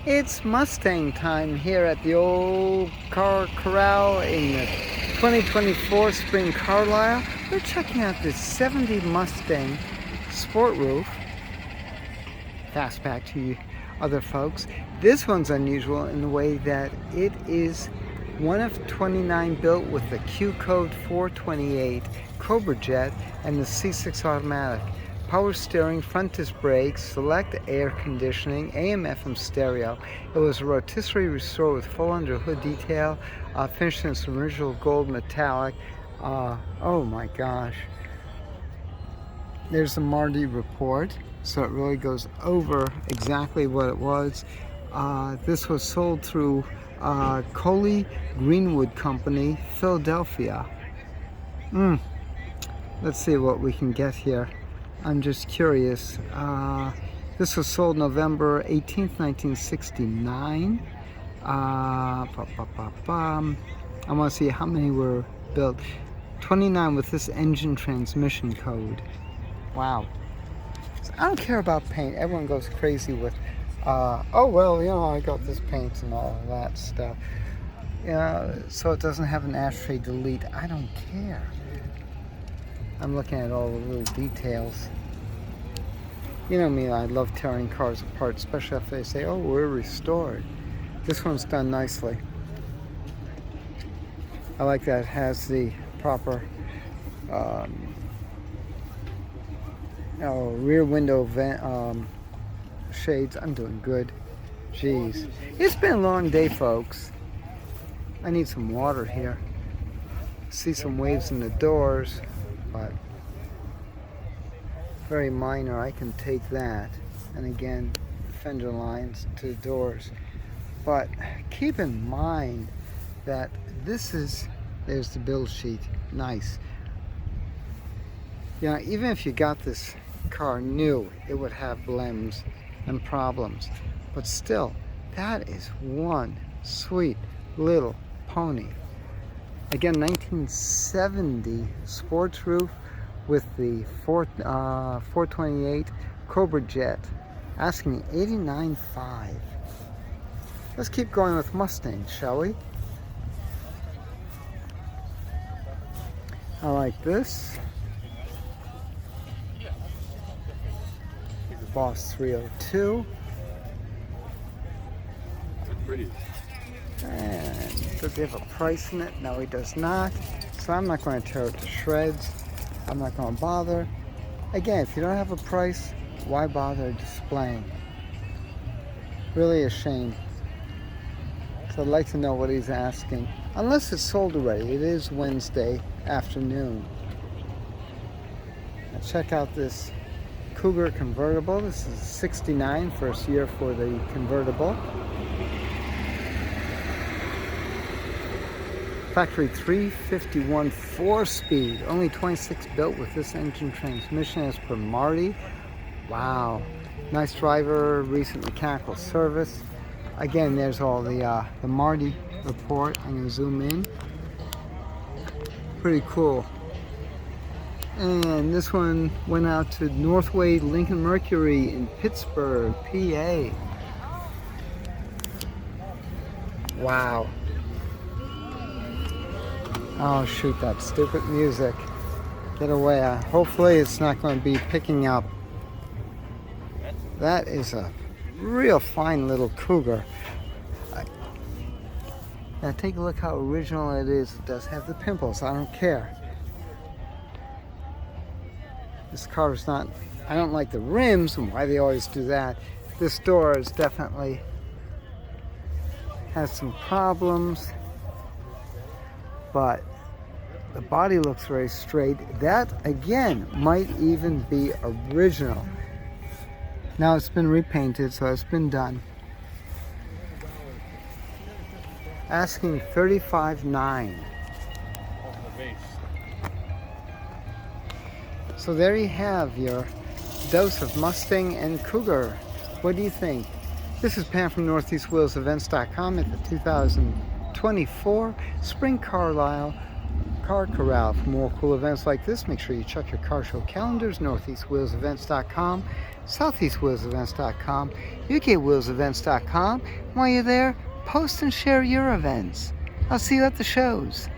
It's Mustang time here at the old car corral in the 2024 spring Carlisle. We're checking out this 70 Mustang sport roof. Fastback to you other folks. This one's unusual in the way that it is one of 29 built with the Q code 428 Cobra jet and the C6 automatic. Power steering, front disc brakes, select air conditioning, AM/FM stereo. It was a rotisserie restored with full under hood detail, finished in some original gold metallic. Oh my gosh. There's the Marty report, so it really goes over exactly what it was. This was sold through Coley Greenwood Company, Philadelphia. Let's see what we can get here. I'm just curious. This was sold November 18th, 1969. I want to see how many were built. 29 with this engine transmission code. Wow. So I don't care about paint. Everyone goes crazy with, oh, well, you know, I got this paint and all of that stuff. So it doesn't have an ashtray delete. I don't care. I'm looking at all the little details. You know me, I love tearing cars apart, especially if they say, oh, we're restored. This one's done nicely. I like that it has the proper rear window vent, shades. I'm doing good. Jeez. It's been a long day, folks. I need some water here. See some waves in the doors. But very minor, I can take that. And again, fender lines to the doors. But keep in mind that there's the build sheet. Nice. You know, even if you got this car new, it would have blems and problems. But still, that is one sweet little pony. Again, 1970 sports roof with the 428 Cobra jet, asking $89,500. Let's keep going with Mustang, shall we? I like this. Boss 302. Pretty. And does he have a price in it? No, he does not. So I'm not going to tear it to shreds. I'm not going to bother. Again, if you don't have a price, why bother displaying? Really a shame. So I'd like to know what he's asking. Unless it's sold already. It is Wednesday afternoon. Now check out this Cougar Convertible. This is 69, first year for the convertible. Factory 351 4-speed, only 26 built with this engine transmission as per Marty. Wow, nice driver, recent mechanical service. Again, there's all the Marty report. I'm gonna zoom in. Pretty cool. And this one went out to Northway Lincoln Mercury in Pittsburgh, PA. Wow. Oh, shoot, that stupid music. Get away. Hopefully it's not going to be picking up. That is a real fine little Cougar. Now take a look how original it is. It does have the pimples. I don't care. This car is not... I don't like the rims and why they always do that. This door is definitely... has some problems. But the body looks very straight. That, again, might even be original. Now it's been repainted, so it's been done. Asking $35,900. So there you have your dose of Mustang and Cougar. What do you think? This is Pam from NortheastWheelsEvents.com at the 2024 Spring Carlisle Car Corral. For more cool events like this, make sure you check your car show calendars, northeastwheelsevents.com, southeastwheelsevents.com, ukwheelsevents.com. While you're there, post and share your events. I'll see you at the shows.